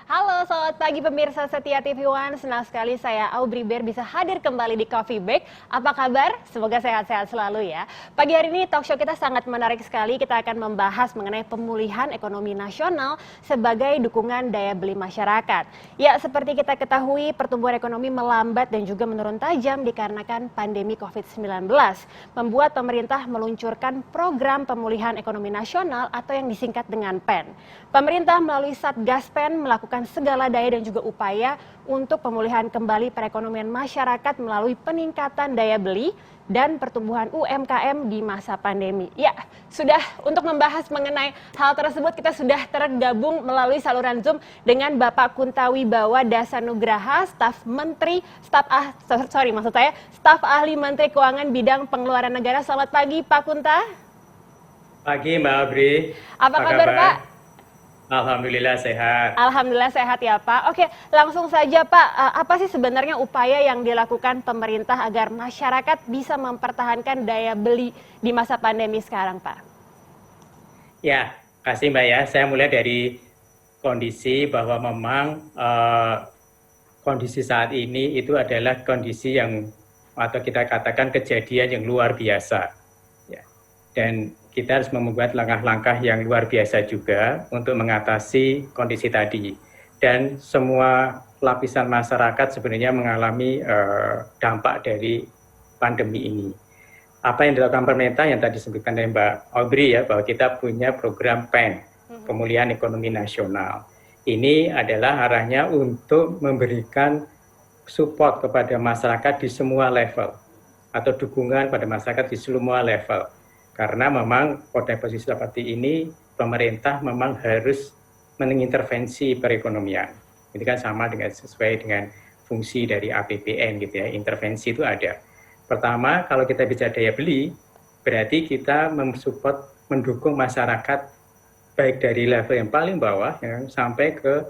Halo, selamat pagi pemirsa setia TV One. Senang sekali saya Aubry Ber bisa hadir kembali di Coffee Break. Apa kabar? Semoga sehat-sehat selalu ya. Pagi hari ini talk show kita sangat menarik sekali. Kita akan membahas mengenai pemulihan ekonomi nasional sebagai dukungan daya beli masyarakat. Ya, seperti kita ketahui, pertumbuhan ekonomi melambat dan juga menurun tajam dikarenakan pandemi COVID-19. Membuat pemerintah meluncurkan program pemulihan ekonomi nasional atau yang disingkat dengan PEN. Pemerintah melalui Satgas PEN melakukan segala daya dan juga upaya untuk pemulihan kembali perekonomian masyarakat melalui peningkatan daya beli dan pertumbuhan UMKM di masa pandemi. Ya, sudah untuk membahas mengenai hal tersebut kita sudah tergabung melalui saluran Zoom dengan Bapak Kunta Wibawa Dasanugraha, staf ahli Menteri Keuangan bidang pengeluaran negara. Selamat pagi Pak Kunta. Pagi Mbak Aubry. Apa kabar Pak? Alhamdulillah sehat. Alhamdulillah sehat ya Pak. Oke, langsung saja Pak, apa sih sebenarnya upaya yang dilakukan pemerintah agar masyarakat bisa mempertahankan daya beli di masa pandemi sekarang Pak? Ya, kasih Mbak ya. Saya mulai dari kondisi bahwa memang kondisi saat ini itu adalah kondisi yang atau kita katakan kejadian yang luar biasa. Ya. Dan kita harus membuat langkah-langkah yang luar biasa juga untuk mengatasi kondisi tadi. Dan semua lapisan masyarakat sebenarnya mengalami dampak dari pandemi ini. Apa yang dilakukan pemerintah yang tadi disebutkan oleh Mbak Aubry ya, bahwa kita punya program PEN, Pemulihan Ekonomi Nasional. Ini adalah arahnya untuk memberikan support kepada masyarakat di semua level, atau dukungan pada masyarakat di semua level. Karena memang pada posisi seperti ini, pemerintah memang harus mengintervensi perekonomian. Ini kan sama dengan sesuai dengan fungsi dari APBN gitu ya, intervensi itu ada. Pertama, kalau kita bicara daya beli, berarti kita mensupport, mendukung masyarakat baik dari level yang paling bawah ya, sampai ke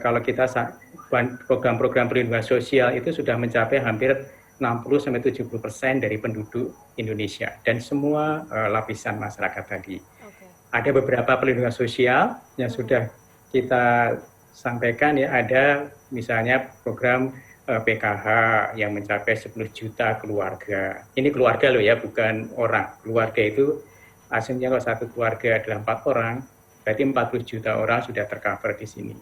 kalau kita program-program perlindungan sosial itu sudah mencapai hampir 60-70% dari penduduk Indonesia dan semua lapisan masyarakat tadi. Okay. Ada beberapa perlindungan sosial yang sudah kita sampaikan ya, ada misalnya program PKH yang mencapai 10 juta keluarga. Ini keluarga loh ya, bukan orang. Keluarga itu aslinya kalau satu keluarga adalah 4 orang, berarti 40 juta orang sudah tercover di sini.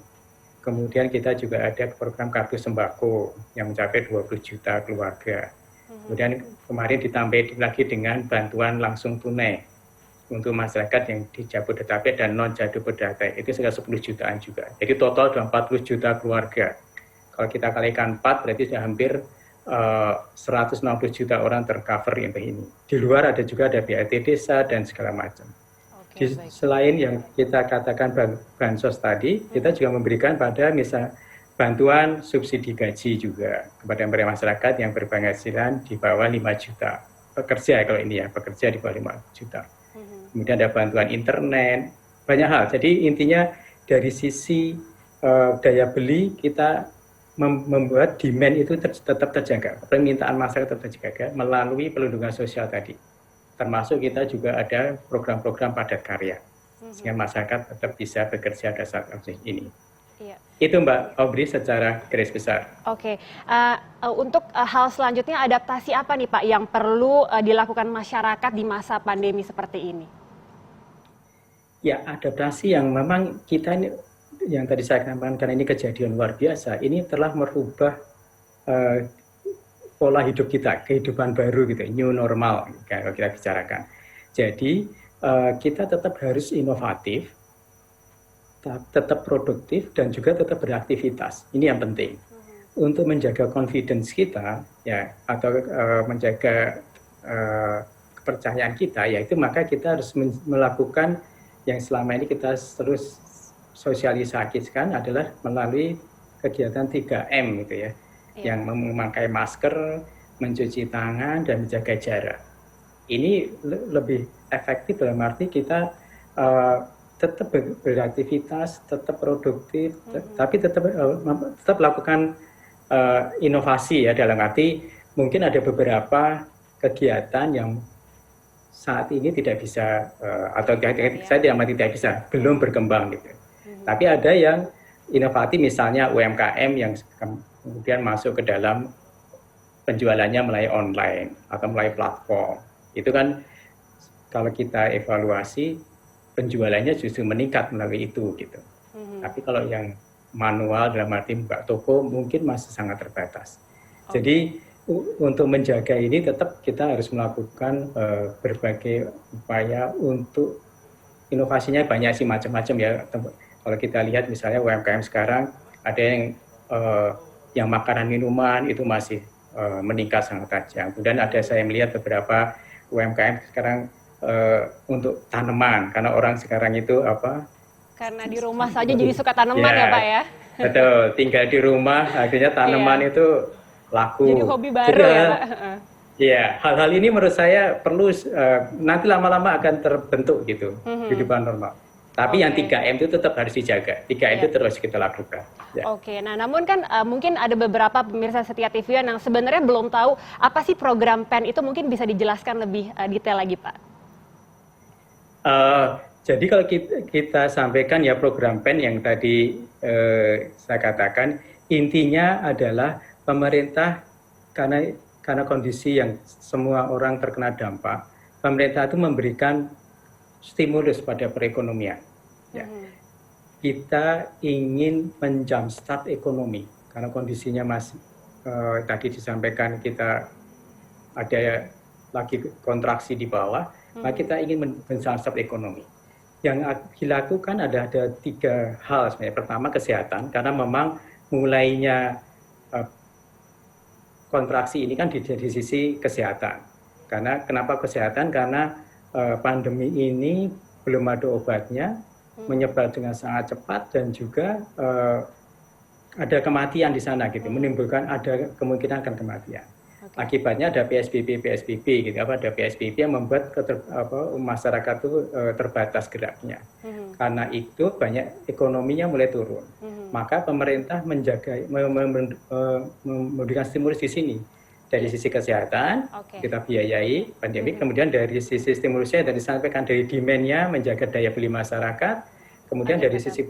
Kemudian kita juga ada program kartu sembako yang mencapai 20 juta keluarga. Kemudian kemarin ditambah lagi dengan bantuan langsung tunai untuk masyarakat yang di Jabodetabek dan non Jabodetabek, itu sekitar 10 jutaan juga. Jadi total 40 juta keluarga. Kalau kita kalikan 4 berarti sudah hampir 160 juta orang tercover yang ini. Di luar ada juga ada BLT desa dan segala macam. Selain yang kita katakan bansos tadi, kita juga memberikan pada misal bantuan subsidi gaji juga kepada masyarakat yang berpenghasilan di bawah 5 juta. Pekerja kalau ini ya, pekerja di bawah 5 juta. Kemudian ada bantuan internet, banyak hal. Jadi intinya dari sisi daya beli kita membuat demand itu tetap terjaga, permintaan masyarakat tetap terjaga melalui perlindungan sosial tadi. Termasuk kita juga ada program-program padat karya, sehingga masyarakat tetap bisa bekerja pada saat ini. Iya. Itu Mbak Aubry secara garis besar. Oke, untuk hal selanjutnya adaptasi apa nih Pak yang perlu dilakukan masyarakat di masa pandemi seperti ini? Ya, adaptasi yang memang kita ini, yang tadi saya katakan karena ini kejadian luar biasa, ini telah merubah pola hidup kita, kehidupan baru gitu, new normal kalau kita bicarakan. Jadi kita tetap harus inovatif, tetap produktif dan juga tetap beraktivitas. Ini yang penting untuk menjaga confidence kita ya, atau menjaga kepercayaan kita, yaitu maka kita harus melakukan yang selama ini kita terus sosialisasikan adalah melalui kegiatan 3M gitu ya. Yang memakai masker, mencuci tangan, dan menjaga jarak. Ini lebih efektif dalam arti kita tetap beraktivitas, tetap produktif, tapi tetap lakukan inovasi ya, dalam arti mungkin ada beberapa kegiatan yang saat ini tidak bisa atau saya tidak bisa belum berkembang gitu. Tapi ada yang inovatif misalnya UMKM yang kemudian masuk ke dalam penjualannya melalui online atau melalui platform. Itu kan kalau kita evaluasi penjualannya justru meningkat melalui itu gitu. Tapi kalau yang manual dalam arti buka toko mungkin masih sangat terbatas. Jadi untuk menjaga ini tetap kita harus melakukan berbagai upaya untuk inovasinya banyak sih macam-macam ya. Kalau kita lihat misalnya UMKM sekarang ada yang makanan minuman itu masih meningkat sangat tajam. Kemudian ada saya melihat beberapa UMKM sekarang untuk tanaman karena orang sekarang itu karena di rumah saja jadi suka tanaman ya Pak ya. Betul, tinggal di rumah akhirnya tanaman itu laku. Jadi hobi baru ya Pak. Iya, hal-hal ini menurut saya perlu nanti lama-lama akan terbentuk gitu kehidupan normal. Tapi yang 3M itu tetap harus dijaga. 3M itu terus kita lakukan. Ya. Oke, nah namun kan mungkin ada beberapa pemirsa Setia TV yang sebenarnya belum tahu apa sih program PEN itu, mungkin bisa dijelaskan lebih detail lagi Pak. Jadi kalau kita sampaikan ya program PEN yang tadi saya katakan, intinya adalah pemerintah karena kondisi yang semua orang terkena dampak, pemerintah itu memberikan stimulus pada perekonomian. Ya. Kita ingin menjumpstart ekonomi karena kondisinya masih tadi disampaikan kita ada lagi kontraksi di bawah, maka kita ingin menjumpstart ekonomi. Yang dilakukan ada 3 hal sebenarnya. Pertama kesehatan, karena memang mulainya kontraksi ini kan di sisi kesehatan. Kenapa kesehatan? Karena pandemi ini belum ada obatnya, menyebar dengan sangat cepat dan juga ada kematian di sana gitu, menimbulkan ada kemungkinan akan kematian. Akibatnya ada PSBB gitu, ada PSBB yang membuat masyarakat itu terbatas geraknya. Karena itu banyak ekonominya mulai turun. Maka pemerintah memberikan stimulus di sini. Dari sisi kesehatan, kita biayai pandemi, kemudian dari sisi stimulusnya yang disampaikan dari demand-nya, menjaga daya beli masyarakat, kemudian dari sisi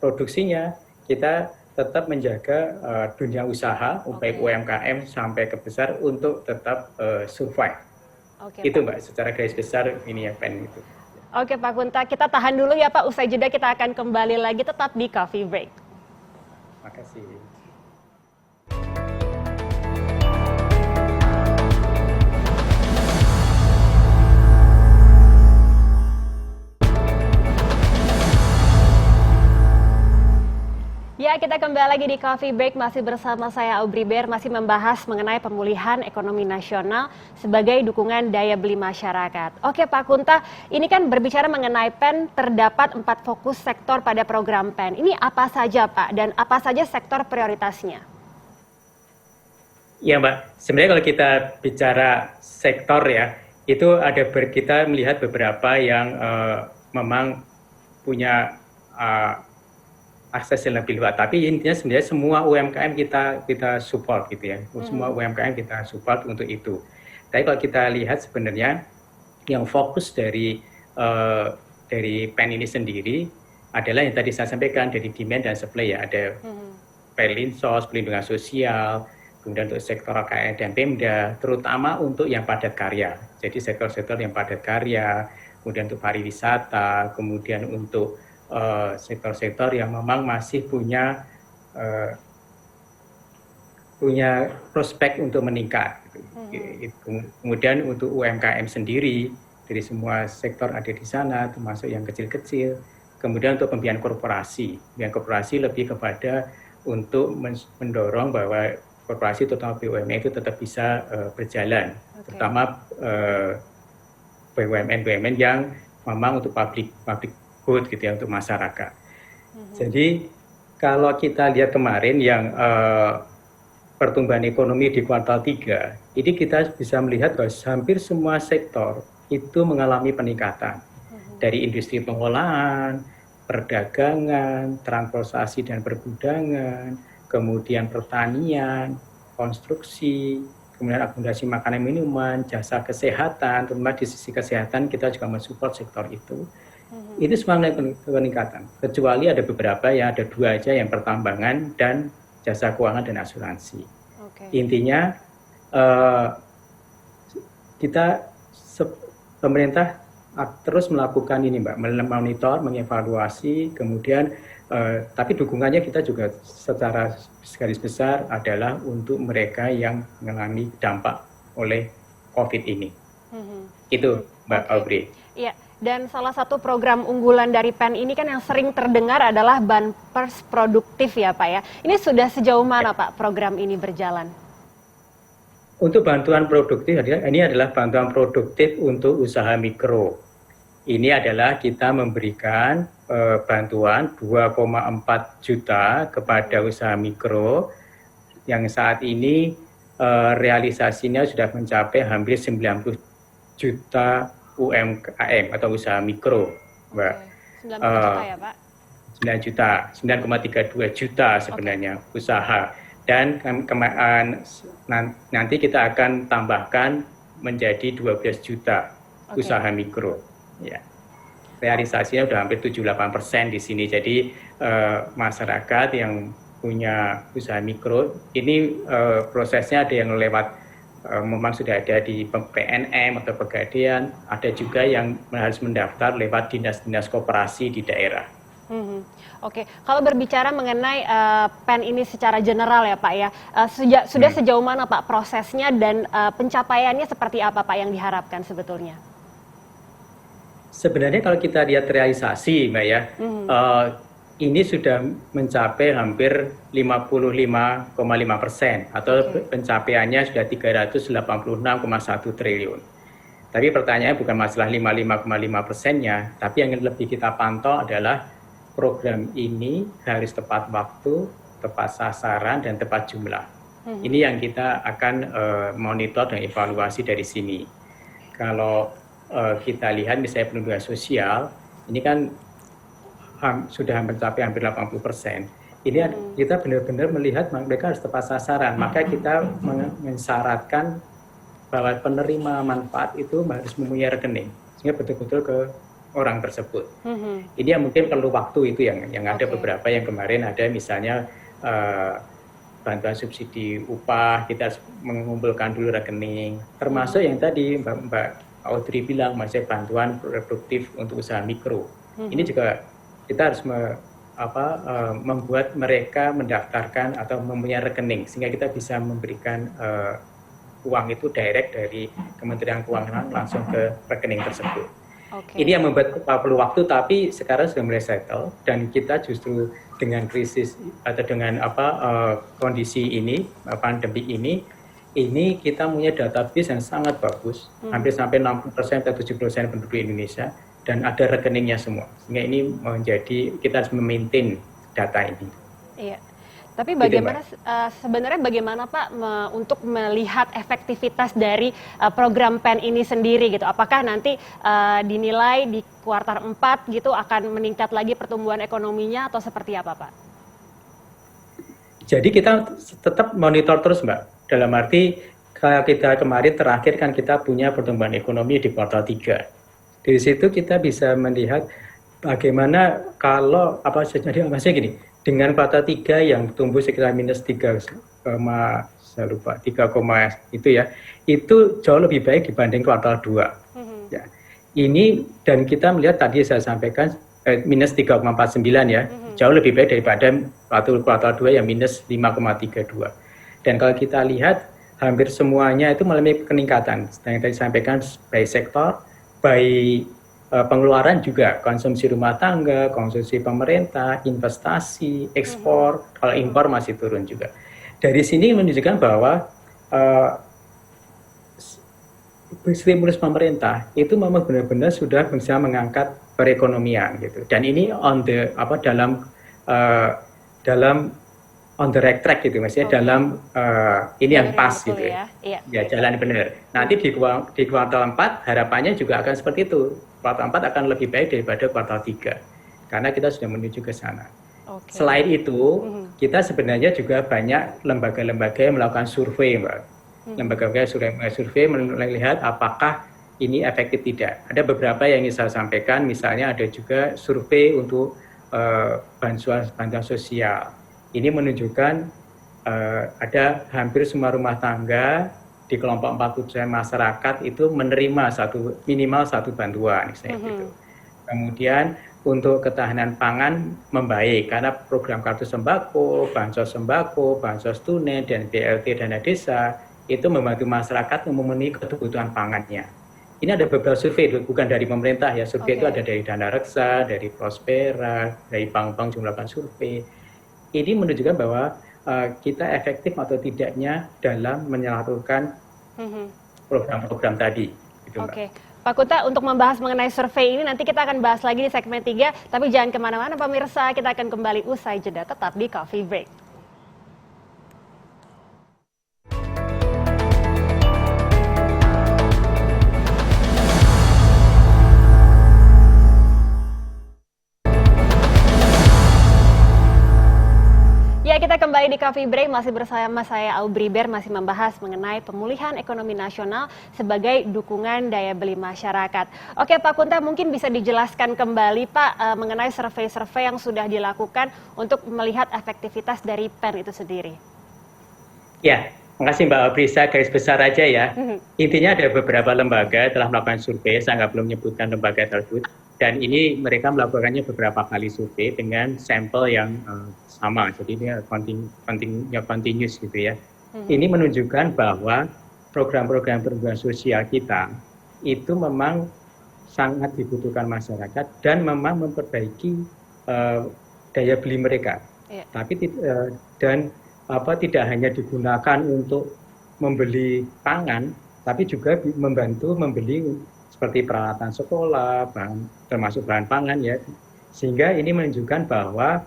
produksinya, kita tetap menjaga dunia usaha, baik UMKM sampai ke besar untuk tetap survive. Itu Mbak, secara garis besar ini ya PEN itu. Oke Pak Kunta, kita tahan dulu ya Pak, usai jeda kita akan kembali lagi tetap di Coffee Break. Makasih. Ya, kita kembali lagi di Coffee Break, masih bersama saya Aubri Ber, masih membahas mengenai pemulihan ekonomi nasional sebagai dukungan daya beli masyarakat. Oke Pak Kunta, ini kan berbicara mengenai PEN, terdapat 4 fokus sektor pada program PEN. Ini apa saja Pak, dan apa saja sektor prioritasnya? Ya Mbak, sebenarnya kalau kita bicara sektor ya, itu ada kita melihat beberapa yang memang punya akses yang lebih luas, tapi intinya sebenarnya semua UMKM kita support gitu ya, semua UMKM kita support untuk itu. Tapi kalau kita lihat sebenarnya yang fokus dari PEN ini sendiri adalah yang tadi saya sampaikan dari demand dan supply ya, ada Perlinsos, pelindungan sosial, kemudian untuk sektor KKN dan Pemda, terutama untuk yang padat karya. Jadi sektor-sektor yang padat karya, kemudian untuk pariwisata, kemudian untuk sektor-sektor yang memang masih punya prospek untuk meningkat. Kemudian untuk UMKM sendiri dari semua sektor ada di sana, termasuk yang kecil-kecil. Kemudian untuk pembiayaan korporasi lebih kepada untuk mendorong bahwa korporasi terutama BUMN itu tetap bisa berjalan, terutama BUMN yang memang untuk public good gitu ya, untuk masyarakat. Jadi kalau kita lihat kemarin yang pertumbuhan ekonomi di kuartal 3, ini kita bisa melihat bahwa hampir semua sektor itu mengalami peningkatan. Dari industri pengolahan, perdagangan, transportasi dan pergudangan, kemudian pertanian, konstruksi, kemudian akomodasi makanan minuman, jasa kesehatan, terutama di sisi kesehatan kita juga mensupport sektor itu. Itu semua mengalami peningkatan. Kecuali ada beberapa yang ada 2 aja yang pertambangan dan jasa keuangan dan asuransi. Intinya kita pemerintah terus melakukan ini Mbak, memonitor, mengevaluasi, kemudian tapi dukungannya kita juga secara garis besar adalah untuk mereka yang mengalami dampak oleh COVID ini. Itu Mbak Audrey. Iya, dan salah satu program unggulan dari PEN ini kan yang sering terdengar adalah Banpers Produktif ya Pak ya. Ini sudah sejauh mana Pak program ini berjalan? Untuk bantuan produktif, ini adalah bantuan produktif untuk usaha mikro. Ini adalah kita memberikan bantuan 2,4 juta kepada usaha mikro yang saat ini realisasinya sudah mencapai hampir 90 juta UMKM atau usaha mikro, Mbak. 9 juta ya Pak? 9 juta, 9,32 juta sebenarnya usaha. Dan nanti kita akan tambahkan menjadi 12 juta usaha mikro. Ya. Realisasinya sudah hampir 78% di sini. Jadi masyarakat yang punya usaha mikro, ini prosesnya ada yang lewat memang sudah ada di PNM atau Pegadaian, ada juga yang harus mendaftar lewat dinas-dinas koperasi di daerah. Oke, kalau berbicara mengenai PEN ini secara general ya Pak ya, sudah sejauh mana Pak prosesnya dan pencapaiannya seperti apa Pak yang diharapkan sebetulnya? Sebenarnya kalau kita lihat realisasi Mbak ya, ini sudah mencapai hampir 55,5% atau pencapaiannya sudah 386,1 triliun. Tapi pertanyaannya bukan masalah 55,5%-nya, tapi yang lebih kita pantau adalah program ini harus tepat waktu, tepat sasaran, dan tepat jumlah. Ini yang kita akan monitor dan evaluasi dari sini. Kalau kita lihat misalnya perlindungan sosial, ini kan sudah mencapai hampir 80%. Ini kita benar-benar melihat mereka harus tepat sasaran. Maka kita mensyaratkan bahwa penerima manfaat itu harus mempunyai rekening, sehingga betul-betul ke orang tersebut. Ini yang mungkin perlu waktu itu yang ada beberapa yang kemarin ada misalnya bantuan subsidi upah, kita harus mengumpulkan dulu rekening, termasuk yang tadi Mbak Audrey bilang masih bantuan produktif untuk usaha mikro. Ini juga kita harus membuat mereka mendaftarkan atau mempunyai rekening sehingga kita bisa memberikan uang itu direct dari Kementerian Keuangan langsung ke rekening tersebut. Ini yang membuat perlu waktu, tapi sekarang sudah mulai settle dan kita justru dengan krisis atau dengan kondisi ini, pandemi ini kita punya database yang sangat bagus, hampir sampai 60% atau 70% penduduk Indonesia dan ada rekeningnya semua. Sehingga ini menjadi kita harus memaintain data ini. Iya. Tapi bagaimana sebenarnya bagaimana Pak untuk melihat efektivitas dari program PEN ini sendiri gitu? Apakah nanti dinilai di kuartal 4 gitu akan meningkat lagi pertumbuhan ekonominya atau seperti apa Pak? Jadi kita tetap monitor terus Mbak. Dalam arti kalau kita kemarin terakhir kan kita punya pertumbuhan ekonomi di kuartal 3. Dari situ kita bisa melihat bagaimana kalau maksudnya gini. Dengan kuartal 3 yang tumbuh sekitar minus 3, saya lupa 3, itu ya, itu jauh lebih baik dibanding kuartal 2. Ya. Ini dan kita melihat tadi saya sampaikan minus 3,49 ya, jauh lebih baik daripada kuartal 2 yang minus 5,32. Dan kalau kita lihat hampir semuanya itu mengalami peningkatan. Yang tadi sampaikan baik sektor, baik pengeluaran juga, konsumsi rumah tangga, konsumsi pemerintah, investasi, ekspor, kalau impor masih turun juga. Dari sini menunjukkan bahwa stimulus pemerintah itu memang benar-benar sudah bisa mengangkat perekonomian gitu. Dan ini dalam on the right track gitu, maksudnya dalam ini yang pas gitu ya. Jalan benar. Nanti di kuartal 4 harapannya juga akan seperti itu. Kuartal 4 akan lebih baik daripada kuartal 3 karena kita sudah menuju ke sana. Selain itu, kita sebenarnya juga banyak lembaga-lembaga yang melakukan survei, Mbak. Lembaga-lembaga survei melihat apakah ini efektif tidak. Ada beberapa yang ingin saya sampaikan, misalnya ada juga survei untuk bantuan sosial. Ini menunjukkan ada hampir semua rumah tangga di kelompok 47 masyarakat itu menerima minimal satu bantuan, misalnya gitu. Kemudian untuk ketahanan pangan membaik karena program kartu sembako, bansos tunai, dan BLT dana desa itu membantu masyarakat memenuhi kebutuhan pangannya. Ini ada beberapa survei, bukan dari pemerintah ya, survei itu ada dari Dana Reksa, dari Prospera, dari bank-bank juga melakukan survei. Ini menunjukkan bahwa kita efektif atau tidaknya dalam menyalurkan program-program tadi. Gitu, Oke. Pak Kuta, untuk membahas mengenai survei ini nanti kita akan bahas lagi di segmen 3, tapi jangan kemana-mana pemirsa, kita akan kembali usai jeda tetap di Coffee Break. Ya, kita kembali di Coffee Break, masih bersama saya Aubri Ber, masih membahas mengenai pemulihan ekonomi nasional sebagai dukungan daya beli masyarakat. Oke Pak Kunta, mungkin bisa dijelaskan kembali Pak mengenai survei-survei yang sudah dilakukan untuk melihat efektivitas dari PEN itu sendiri. Ya, makasih Mbak Aubri, saya garis besar aja ya. Intinya ada beberapa lembaga telah melakukan survei, saya nggak belum menyebutkan lembaga tersebut. Dan ini mereka melakukannya beberapa kali survei dengan sampel yang sama, jadi ini continuous gitu ya. Ini menunjukkan bahwa program-program perlindungan sosial kita itu memang sangat dibutuhkan masyarakat dan memang memperbaiki daya beli mereka. Tapi tidak hanya digunakan untuk membeli pangan, tapi juga membantu membeli seperti peralatan sekolah, termasuk bahan pangan ya, sehingga ini menunjukkan bahwa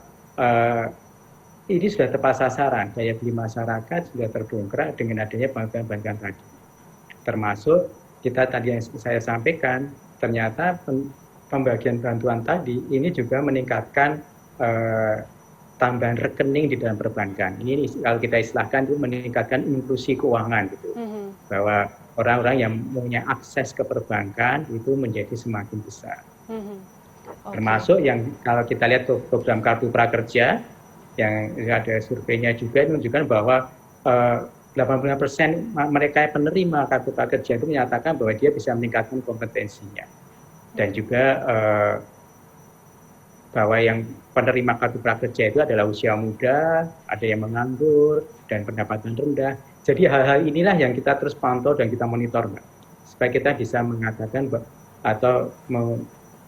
ini sudah tepat sasaran, daya beli masyarakat sudah terdongkrak dengan adanya bantuan-bantuan tadi. Termasuk kita tadi yang saya sampaikan, ternyata pembagian bantuan tadi ini juga meningkatkan tambahan rekening di dalam perbankan. Ini kalau kita istilahkan itu meningkatkan inklusi keuangan gitu, bahwa orang-orang yang punya akses ke perbankan itu menjadi semakin besar. Termasuk yang kalau kita lihat program kartu prakerja yang ada surveinya juga menunjukkan bahwa 85% mereka yang penerima kartu prakerja itu menyatakan bahwa dia bisa meningkatkan kompetensinya, dan juga bahwa yang penerima kartu prakerja itu adalah usia muda, ada yang menganggur dan pendapatan rendah. Jadi hal-hal inilah yang kita terus pantau dan kita monitor, Mbak, supaya kita bisa mengatakan atau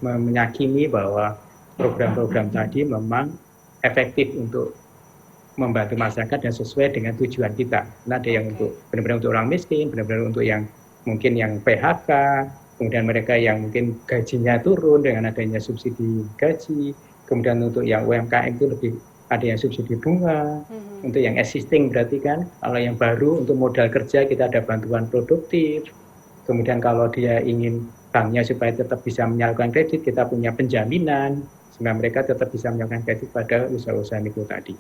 meyakini bahwa program-program tadi memang efektif untuk membantu masyarakat dan sesuai dengan tujuan kita. Nah, ada yang untuk benar-benar untuk orang miskin, benar-benar untuk yang mungkin yang PHK, kemudian mereka yang mungkin gajinya turun dengan adanya subsidi gaji, kemudian untuk yang UMKM itu lebih ada yang subsidi bunga, untuk yang existing berarti kan, kalau yang baru untuk modal kerja kita ada bantuan produktif, kemudian kalau dia ingin banknya supaya tetap bisa menyalurkan kredit, kita punya penjaminan, sehingga mereka tetap bisa menyalurkan kredit pada usaha-usaha mikro tadi.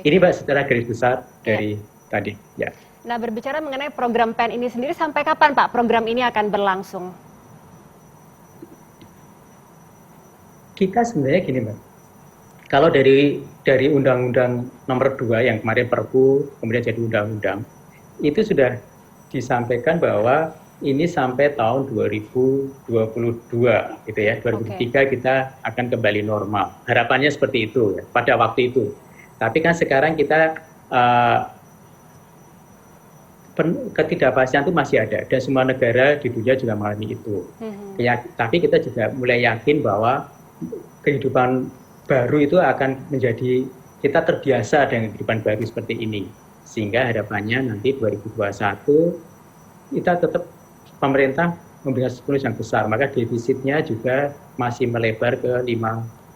Ini Pak secara garis besar dari tadi. Ya. Nah, berbicara mengenai program PEN ini sendiri, sampai kapan Pak program ini akan berlangsung? Kita sebenarnya gini Mbak, kalau dari Undang-Undang Nomor 2 yang kemarin Perpu, kemudian jadi Undang-Undang, itu sudah disampaikan bahwa ini sampai tahun 2022, gitu ya. 2023 kita akan kembali normal. Harapannya seperti itu ya, pada waktu itu. Tapi kan sekarang kita ketidakpastian itu masih ada, dan semua negara di dunia juga mengalami itu. Ya, tapi kita juga mulai yakin bahwa kehidupan baru itu akan menjadi, kita terbiasa dengan kehidupan baru seperti ini, sehingga harapannya nanti 2021 kita tetap pemerintah memberikan stimulus yang besar, maka defisitnya juga masih melebar ke 5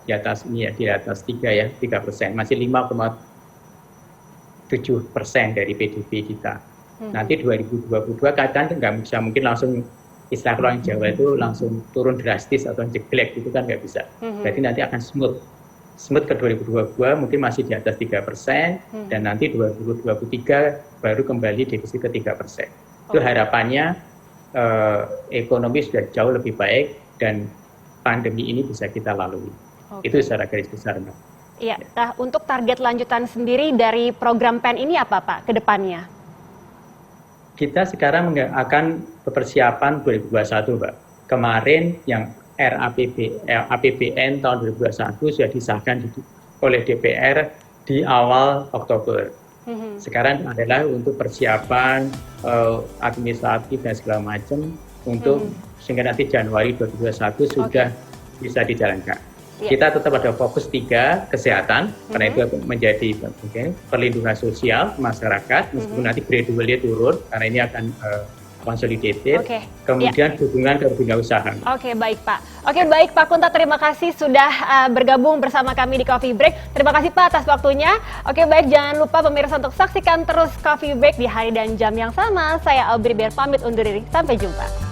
di atas ini ya, di atas 3%, masih 5,7% dari PDB kita. Nanti 2022 kadang nggak bisa, mungkin langsung istilah orang Jawa itu langsung turun drastis atau jeglek gitu kan nggak bisa. Berarti nanti akan smooth ke 2022 mungkin masih di atas 3%, dan nanti 2023 baru kembali defisit ke 3%. Itu harapannya ekonomi sudah jauh lebih baik dan pandemi ini bisa kita lalui. Itu secara garis besar, Mbak. Iya, nah untuk target lanjutan sendiri dari program PEN ini apa Pak ke depannya? Kita sekarang akan persiapan 2021, Mbak. Kemarin yang APBN tahun 2021 sudah disahkan oleh DPR di awal Oktober. Sekarang adalah untuk persiapan administratif dan segala macam untuk sehingga nanti Januari 2021 sudah bisa dijalankan. Kita tetap ada fokus 3, kesehatan, karena itu menjadi perlindungan sosial masyarakat, meskipun nanti gradually turun, karena ini akan consolidated. Kemudian dukungan ke dunia usaha. Oke, baik Pak. Oke, baik Pak Kunta, terima kasih sudah bergabung bersama kami di Coffee Break. Terima kasih Pak atas waktunya. Oke, baik, jangan lupa pemirsa untuk saksikan terus Coffee Break di hari dan jam yang sama. Saya Aubri Ber pamit undur diri. Sampai jumpa.